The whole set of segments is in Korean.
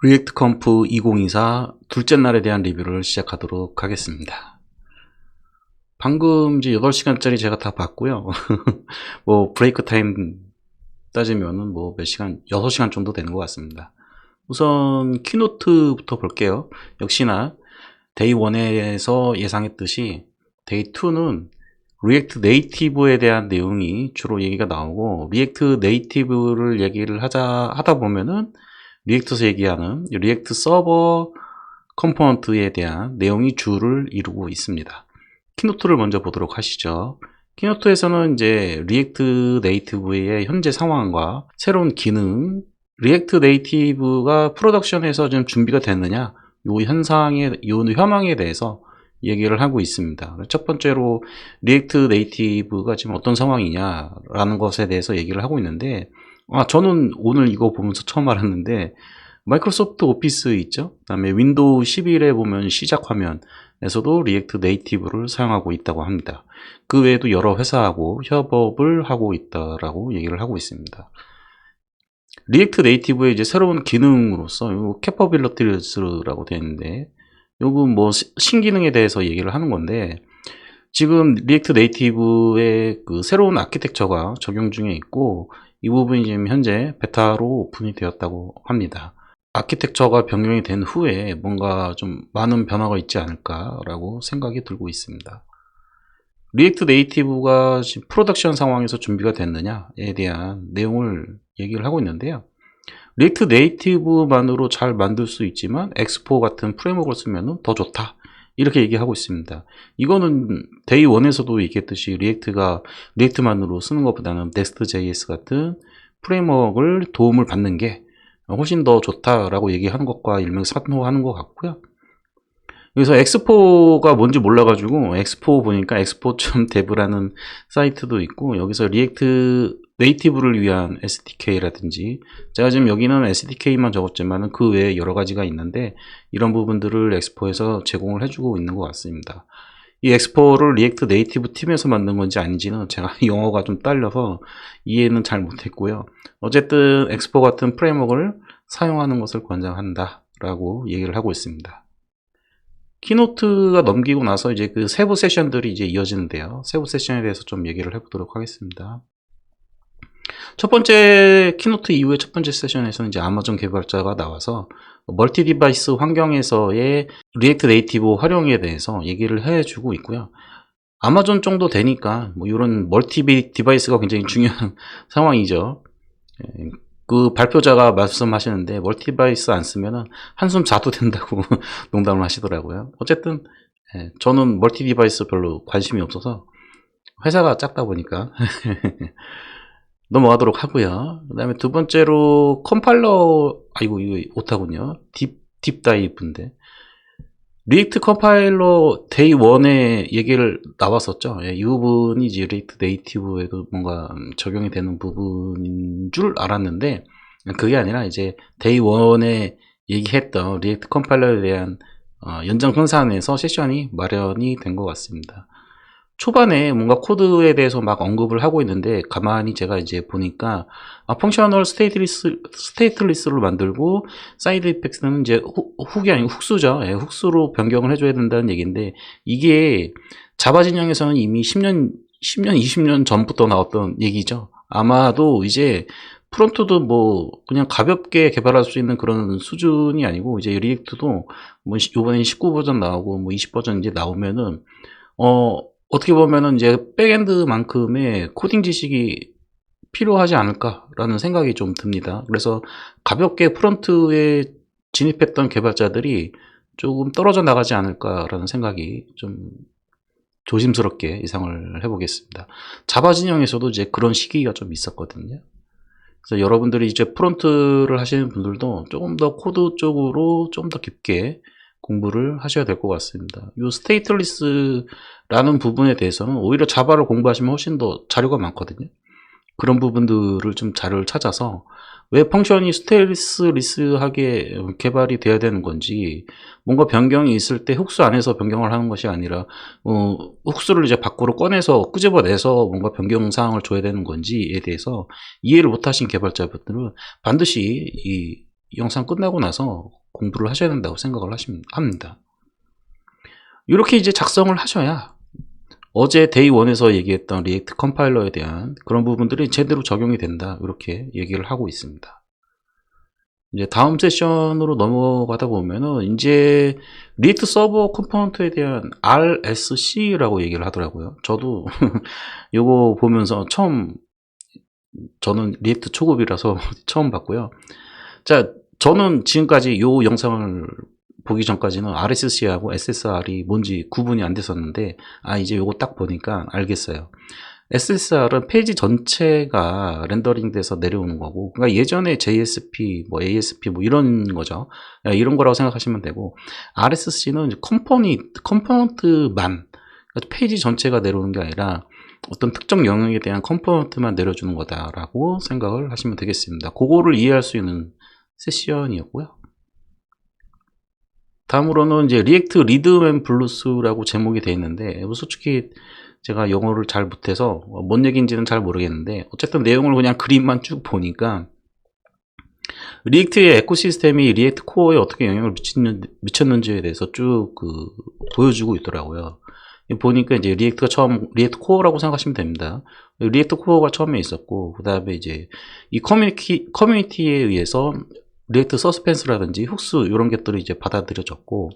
리액트 컴프 2024 둘째 날에 대한 리뷰를 시작하도록 하겠습니다. 방금 이제 8시간짜리 제가 다 봤고요. 뭐 브레이크 타임 따지면은 뭐 몇 시간, 6시간 정도 되는 것 같습니다. 우선 키노트부터 볼게요. 역시나 데이 1에서 예상했듯이 데이 2는 리액트 네이티브에 대한 내용이 주로 얘기가 나오고, 리액트 네이티브를 얘기를 하다 보면은 리액트에서 얘기하는 리액트 서버 컴포넌트에 대한 내용이 주를 이루고 있습니다. 키노트를 먼저 보도록 하시죠. 키노트에서는 이제 리액트 네이티브의 현재 상황과 새로운 기능, 리액트 네이티브가 프로덕션에서 좀 준비가 됐느냐, 요 현상의, 요 현황에 대해서 얘기를 하고 있습니다. 첫 번째로 리액트 네이티브가 지금 어떤 상황이냐라는 것에 대해서 얘기를 하고 있는데, 저는 오늘 이거 보면서 처음 알았는데, 마이크로소프트 오피스 있죠? 그 다음에 윈도우 11에 보면 시작 화면에서도 리액트 네이티브를 사용하고 있다고 합니다. 그 외에도 여러 회사하고 협업을 하고 있다라고 얘기를 하고 있습니다. 리액트 네이티브의 이제 새로운 기능으로서 요 캐퍼빌리티스라고 되어 있는데, 요거 뭐 신기능에 대해서 얘기를 하는 건데, 지금 리액트 네이티브의 그 새로운 아키텍처가 적용 중에 있고, 이 부분이 지금 현재 베타로 오픈이 되었다고 합니다. 아키텍처가 변경이 된 후에 뭔가 좀 많은 변화가 있지 않을까라고 생각이 들고 있습니다. 리액트 네이티브가 지금 프로덕션 상황에서 준비가 됐느냐에 대한 내용을 얘기를 하고 있는데요. 리액트 네이티브만으로 잘 만들 수 있지만 엑스포 같은 프레임워크를 쓰면 더 좋다, 이렇게 얘기하고 있습니다. 이거는 데이 1에서도 얘기했듯이 리액트만으로 쓰는 것보다는 넥스트.js 같은 프레임워크를 도움을 받는 게 훨씬 더 좋다라고 얘기하는 것과 일맥상통하는 것 같고요. 그래서 엑스포가 뭔지 몰라가지고 엑스포 보니까 expo.dev라는 사이트도 있고, 여기서 리액트 네이티브를 위한 SDK라든지, 제가 지금 여기는 SDK만 적었지만 그 외에 여러 가지가 있는데, 이런 부분들을 엑스포에서 제공을 해주고 있는 것 같습니다. 이 엑스포를 리액트 네이티브 팀에서 만든 건지 아닌지는 제가 영어가 좀 딸려서 이해는 잘 못했고요. 어쨌든 엑스포 같은 프레임워크를 사용하는 것을 권장한다 라고 얘기를 하고 있습니다. 키노트가 넘기고 나서 이제 그 세부 세션들이 이제 이어지는데요. 세부 세션에 대해서 좀 얘기를 해보도록 하겠습니다. 첫 번째 키노트 이후에 첫 번째 세션에서는 이제 아마존 개발자가 나와서 멀티 디바이스 환경에서의 리액트 네이티브 활용에 대해서 얘기를 해주고 있고요. 아마존 정도 되니까 뭐 이런 멀티 디바이스가 굉장히 중요한 상황이죠. 그 발표자가 말씀하시는데 멀티 디바이스 안 쓰면은 한숨 자도 된다고 농담을 하시더라고요. 어쨌든 저는 멀티 디바이스 별로 관심이 없어서, 회사가 작다 보니까 넘어가도록 하고요. 그 다음에 두 번째로 컴파일러, 이거 오타군요. 딥다이브인데, 리액트 컴파일러 데이 1에 얘기를 나왔었죠. 이 부분이 이제 리액트 네이티브에도 뭔가 적용이 되는 부분인 줄 알았는데, 그게 아니라 이제 데이 1에 얘기했던 리액트 컴파일러에 대한 연장선상에서 세션이 마련이 된 것 같습니다. 초반에 뭔가 코드에 대해서 막 언급을 하고 있는데, 가만히 제가 이제 보니까 펑셔널 스테이트리스를 만들고 사이드 이펙트는 이제 훅이 아니고 훅수죠. 훅수로 변경을 해줘야 된다는 얘기인데, 이게 자바 진영에서는 이미 10년 20년 전부터 나왔던 얘기죠. 아마도 이제 프론트도 뭐 그냥 가볍게 개발할 수 있는 그런 수준이 아니고, 이제 리액트도 뭐 이번에 19 버전 나오고 뭐 20 버전 이제 나오면은 어떻게 보면은 이제 백엔드만큼의 코딩 지식이 필요하지 않을까라는 생각이 좀 듭니다. 그래서 가볍게 프론트에 진입했던 개발자들이 조금 떨어져 나가지 않을까라는 생각이 좀 조심스럽게 예상을 해보겠습니다. 자바 진영에서도 이제 그런 시기가 좀 있었거든요. 그래서 여러분들이 이제 프론트를 하시는 분들도 조금 더 코드 쪽으로 좀 더 깊게 공부를 하셔야 될 것 같습니다. 이 스테이트리스라는 부분에 대해서는 오히려 자바를 공부하시면 훨씬 더 자료가 많거든요. 그런 부분들을 좀 자료를 찾아서 왜 펑션이 스테이트리스하게 개발이 돼야 되는 건지, 뭔가 변경이 있을 때 훅수 안에서 변경을 하는 것이 아니라 훅수를 이제 밖으로 꺼내서 끄집어내서 뭔가 변경 사항을 줘야 되는 건지에 대해서 이해를 못하신 개발자분들은 반드시 영상 끝나고 나서 공부를 하셔야 된다고 생각을 합니다. 이렇게 이제 작성을 하셔야 어제 데이 1에서 얘기했던 리액트 컴파일러에 대한 그런 부분들이 제대로 적용이 된다. 이렇게 얘기를 하고 있습니다. 이제 다음 세션으로 넘어가다 보면은 이제 리액트 서버 컴포넌트에 대한 RSC라고 얘기를 하더라고요. 저도 요거 보면서 저는 리액트 초급이라서 처음 봤고요. 자, 저는 지금까지 요 영상을 보기 전까지는 RSC하고 SSR이 뭔지 구분이 안 됐었는데, 이제 요거 딱 보니까 알겠어요. SSR은 페이지 전체가 렌더링 돼서 내려오는 거고, 그러니까 예전에 JSP, 뭐 ASP 뭐 이런 거죠. 이런 거라고 생각하시면 되고, RSC는 컴포넌트만, 페이지 전체가 내려오는 게 아니라 어떤 특정 영역에 대한 컴포넌트만 내려주는 거다라고 생각을 하시면 되겠습니다. 그거를 이해할 수 있는 세션이었고요. 다음으로는 이제 리액트 리듬 앤 블루스라고 제목이 되어 있는데, 솔직히 제가 영어를 잘 못해서 뭔 얘기인지는 잘 모르겠는데, 어쨌든 내용을 그냥 그림만 쭉 보니까 리액트의 에코시스템이 리액트 코어에 어떻게 영향을 미쳤는지에 대해서 쭉 보여주고 있더라고요. 보니까 이제 리액트 코어라고 생각하시면 됩니다. 리액트 코어가 처음에 있었고, 그 다음에 이제 이 커뮤니티에 의해서 리액트 서스펜스라든지 훅스 이런 것들이 이제 받아들여졌고,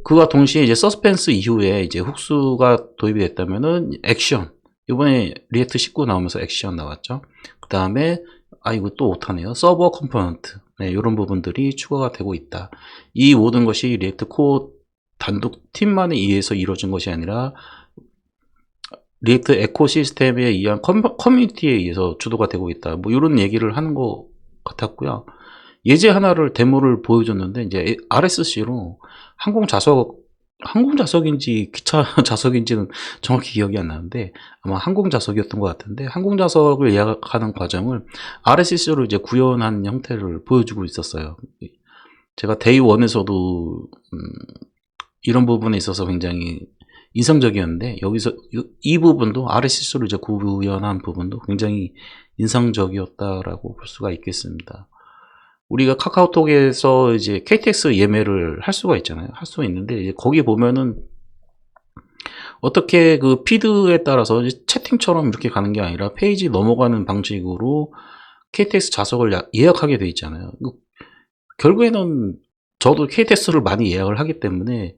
그와 동시에 이제 서스펜스 이후에 이제 훅스가 도입이 됐다면은 액션, 이번에 리액트 19 나오면서 액션 나왔죠. 그 다음에 이거 또 오타네요. 서버 컴포넌트, 이런 부분들이 추가가 되고 있다. 이 모든 것이 리액트 코어 단독 팀만에 의해서 이루어진 것이 아니라 리액트 에코시스템에 의한 커뮤니티에 의해서 주도가 되고 있다. 뭐 이런 얘기를 하는 것 같았고요. 예제 하나를 데모를 보여줬는데, 이제 RSC로 항공 자석인지 기차 자석인지는 정확히 기억이 안 나는데, 아마 항공 자석이었던 것 같은데, 항공 자석을 예약하는 과정을 RSC로 이제 구현한 형태를 보여주고 있었어요. 제가 데이 1에서도 이런 부분에 있어서 굉장히 인상적이었는데, 여기서 이 부분도 RSC로 이제 구현한 부분도 굉장히 인상적이었다라고 볼 수가 있겠습니다. 우리가 카카오톡에서 이제 KTX 예매를 할 수가 있잖아요. 할 수가 있는데, 이제 거기 보면은 어떻게 그 피드에 따라서 채팅처럼 이렇게 가는 게 아니라 페이지 넘어가는 방식으로 KTX 좌석을 예약하게 돼 있잖아요. 결국에는 저도 KTX를 많이 예약을 하기 때문에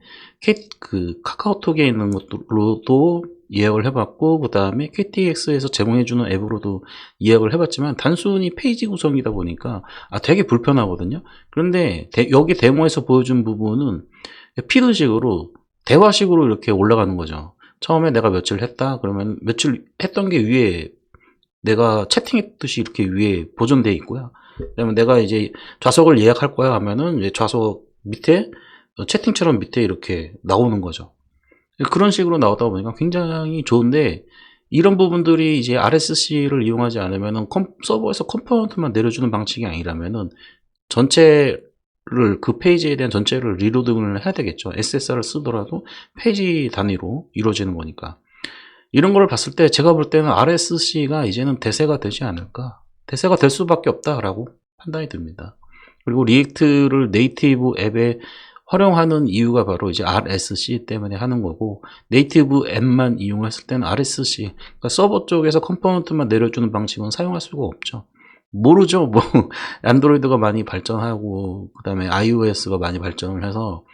카카오톡에 있는 것로도 예약을 해봤고, 그 다음에 KTX에서 제공해주는 앱으로도 예약을 해봤지만, 단순히 페이지 구성이다 보니까 되게 불편하거든요. 그런데 여기 데모에서 보여준 부분은 피드식으로, 대화식으로 이렇게 올라가는 거죠. 처음에 내가 며칠 했다 그러면 며칠 했던 게 위에 내가 채팅했듯이 이렇게 위에 보존되어 있고요. 그다음에 내가 이제 좌석을 예약할 거야 하면은 이제 좌석 밑에 채팅처럼 밑에 이렇게 나오는 거죠. 그런 식으로 나오다 보니까 굉장히 좋은데, 이런 부분들이 이제 RSC를 이용하지 않으면은 서버에서 컴포넌트만 내려주는 방식이 아니라면은 그 페이지에 대한 전체를 리로딩을 해야 되겠죠. SSR을 쓰더라도 페이지 단위로 이루어지는 거니까. 이런 걸 봤을 때 제가 볼 때는 RSC가 이제는 대세가 되지 않을까, 대세가 될 수밖에 없다라고 판단이 듭니다. 그리고 리액트를 네이티브 앱에 활용하는 이유가 바로 이제 RSC 때문에 하는 거고, 네이티브 앱만 이용했을 때는 RSC, 그러니까 서버 쪽에서 컴포넌트만 내려주는 방식은 사용할 수가 없죠. 모르죠. 뭐 안드로이드가 많이 발전하고, 그 다음에 iOS가 많이 발전을 해서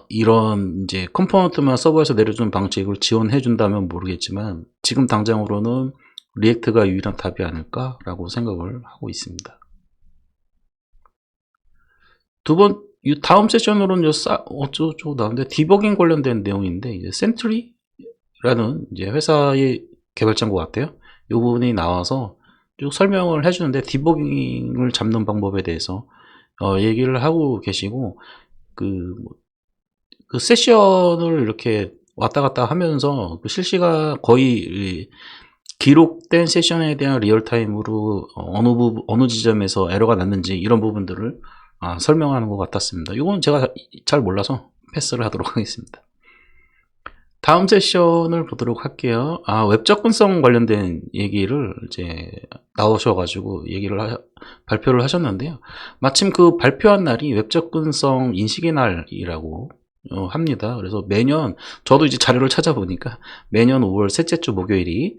이런 이제 컴포넌트만 서버에서 내려주는 방식을 지원해 준다면 모르겠지만, 지금 당장으로는 리액트가 유일한 답이 아닐까라고 생각을 하고 있습니다. 다음 세션으로는 어쩌고 나오는데, 디버깅 관련된 내용인데, 이제 센트리라는 이제 회사의 개발자인 것 같아요. 이 부분이 나와서 쭉 설명을 해주는데, 디버깅을 잡는 방법에 대해서 얘기를 하고 계시고, 그 세션을 이렇게 왔다 갔다 하면서 실시간 거의 기록된 세션에 대한 리얼타임으로 어느 지점에서 에러가 났는지 이런 부분들을 설명하는 것 같았습니다. 이건 제가 잘 몰라서 패스를 하도록 하겠습니다. 다음 세션을 보도록 할게요. 웹 접근성 관련된 얘기를 이제 나오셔가지고 발표를 하셨는데요. 마침 그 발표한 날이 웹 접근성 인식의 날이라고 합니다. 그래서 매년 저도 이제 자료를 찾아보니까 매년 5월 셋째 주 목요일이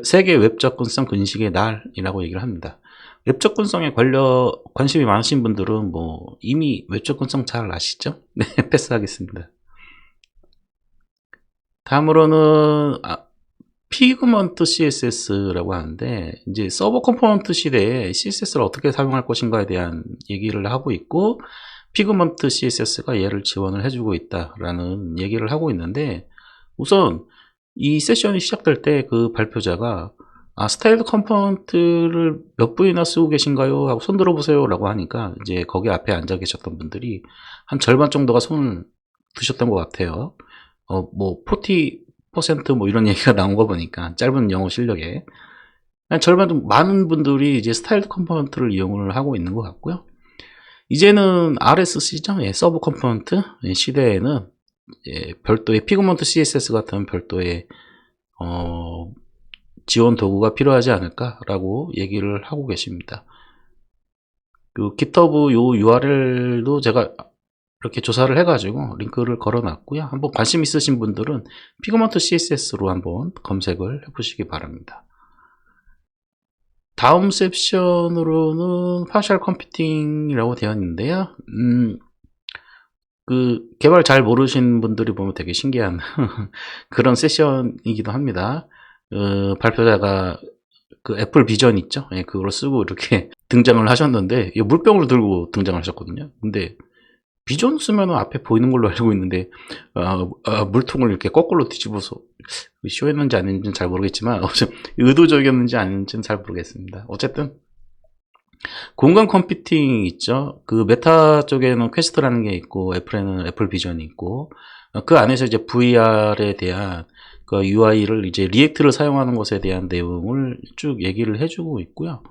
세계 웹 접근성 인식의 날이라고 얘기를 합니다. 웹 접근성에 관심이 많으신 분들은 뭐 이미 웹 접근성 잘 아시죠? 네, 패스하겠습니다. 다음으로는 피그먼트 CSS라고 하는데, 이제 서버 컴포넌트 시대에 CSS를 어떻게 사용할 것인가에 대한 얘기를 하고 있고, 피그먼트 CSS가 얘를 지원을 해주고 있다라는 얘기를 하고 있는데, 우선 이 세션이 시작될 때 그 발표자가 스타일드 컴포넌트를 몇 분이나 쓰고 계신가요? 하고 손 들어보세요 라고 하니까 이제 거기 앞에 앉아 계셨던 분들이 한 절반 정도가 손을 드셨던 것 같아요. 뭐 40% 뭐 이런 얘기가 나온 거 보니까 짧은 영어 실력에 절반 많은 분들이 이제 스타일드 컴포넌트를 이용을 하고 있는 것 같고요. 이제는 RSC죠. 서브 컴포넌트 시대에는 별도의 피그먼트 CSS 같은 별도의 지원 도구가 필요하지 않을까라고 얘기를 하고 계십니다. 그 GitHub 요 URL도 제가 이렇게 조사를 해가지고 링크를 걸어놨고요. 한번 관심 있으신 분들은 피그먼트 CSS로 한번 검색을 해보시기 바랍니다. 다음 섹션으로는 파셜 컴퓨팅이라고 되어 있는데요. 그 개발 잘 모르신 분들이 보면 되게 신기한 그런 세션이기도 합니다. 발표자가 그 애플 비전 있죠? 그걸 쓰고 이렇게 등장을 하셨는데 물병을 들고 등장을 하셨거든요. 근데 비전 쓰면 앞에 보이는 걸로 알고 있는데 물통을 이렇게 거꾸로 뒤집어서 쇼했는지 아닌지는 잘 모르겠지만 의도적이었는지 아닌지는 잘 모르겠습니다. 어쨌든 공간 컴퓨팅 있죠. 그 메타 쪽에는 퀘스트라는 게 있고 애플에는 애플 비전이 있고 그 안에서 이제 VR에 대한 그 UI를 이제 리액트를 사용하는 것에 대한 내용을 쭉 얘기를 해주고 있고요.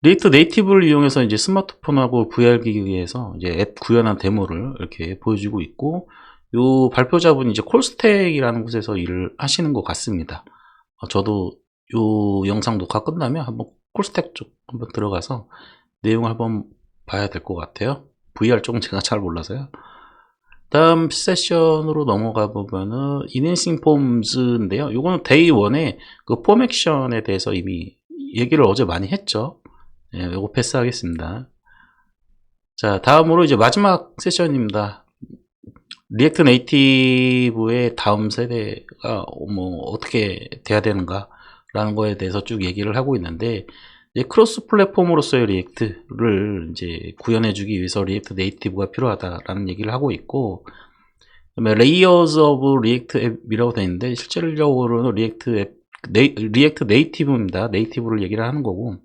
리액트 네이티브를 이용해서 이제 스마트폰하고 VR 기기에서 이제 앱 구현한 데모를 이렇게 보여주고 있고, 요 발표자분이 이제 콜스택이라는 곳에서 일을 하시는 것 같습니다. 저도 요 영상 녹화 끝나면 한번 콜스택 쪽 한번 들어가서 내용을 한번 봐야 될 것 같아요. VR 쪽은 제가 잘 몰라서요. 다음 세션으로 넘어가 보면은 이넨싱 폼즈인데요. 요거는 데이 1에 그 폼 액션에 대해서 이미 얘기를 어제 많이 했죠. 요거 패스하겠습니다. 자, 다음으로 이제 마지막 세션입니다. 리액트 네이티브의 다음 세대가 뭐 어떻게 돼야 되는가 라는 거에 대해서 쭉 얘기를 하고 있는데, 이제 크로스 플랫폼으로서의 리액트를 이제 구현해주기 위해서 리액트 네이티브가 필요하다라는 얘기를 하고 있고, 그다음에 레이어즈 오브 리액트 앱이라고 되어 있는데 실질적으로는 리액트 네이티브입니다. 네이티브를 얘기를 하는 거고,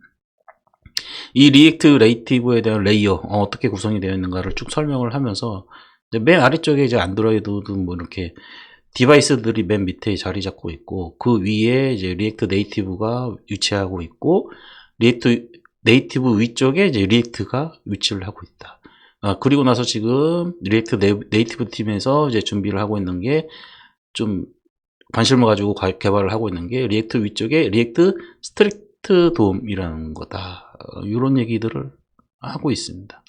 이 리액트 네이티브에 대한 레이어 어떻게 구성이 되어 있는가를 쭉 설명을 하면서 맨 아래쪽에 이제 안드로이드도 뭐 이렇게 디바이스들이 맨 밑에 자리 잡고 있고 그 위에 이제 리액트 네이티브가 위치하고 있고 리액트 네이티브 위쪽에 이제 리액트가 위치를 하고 있다. 그리고 나서 지금 리액트 네이티브 팀에서 이제 준비를 하고 있는 게 좀 관심을 가지고 개발을 하고 있는 게 리액트 위쪽에 리액트 스트릭트 돔이라는 거다. 이런 얘기들을 하고 있습니다.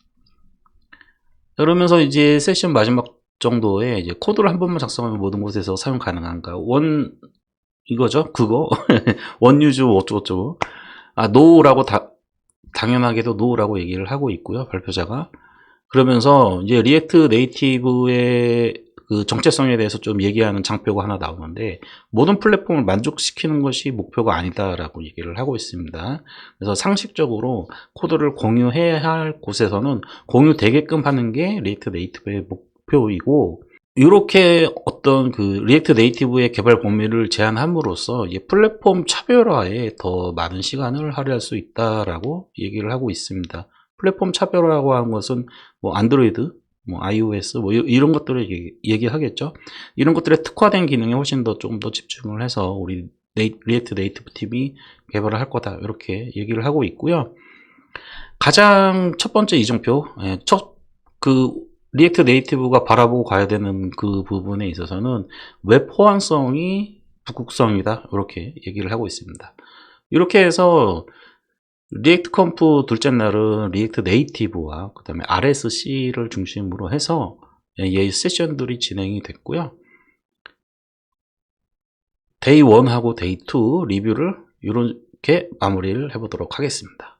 그러면서 이제 세션 마지막 정도에 이제 코드를 한 번만 작성하면 모든 곳에서 사용 가능한가? 이거죠? 그거? 원유즈 어쩌고저쩌고. 노라고 당연하게도 노라고 얘기를 하고 있고요. 발표자가. 그러면서 이제 리액트 네이티브의 그 정체성에 대해서 좀 얘기하는 장표가 하나 나오는데 모든 플랫폼을 만족시키는 것이 목표가 아니다라고 얘기를 하고 있습니다. 그래서 상식적으로 코드를 공유해야 할 곳에서는 공유되게끔 하는 게 리액트 네이티브의 목표이고, 이렇게 어떤 그 리액트 네이티브의 개발 범위를 제한함으로써 플랫폼 차별화에 더 많은 시간을 할애할 수 있다라고 얘기를 하고 있습니다. 플랫폼 차별화라고 하는 것은 뭐 안드로이드, 뭐 iOS 뭐 이런 것들을 얘기하겠죠. 이런 것들의 특화된 기능에 훨씬 더 조금 더 집중을 해서 우리 리액트 네이티브 팀이 개발을 할 거다 이렇게 얘기를 하고 있고요. 가장 첫 번째 이정표, 리액트 네이티브가 바라보고 가야 되는 그 부분에 있어서는 웹 호환성이 북극성이다. 이렇게 얘기를 하고 있습니다. 이렇게 해서 리액트 컴프 둘째 날은 리액트 네이티브와 그 다음에 RSC를 중심으로 해서 이 세션들이 진행이 됐고요. 데이 1하고 데이 2 리뷰를 이렇게 마무리를 해보도록 하겠습니다.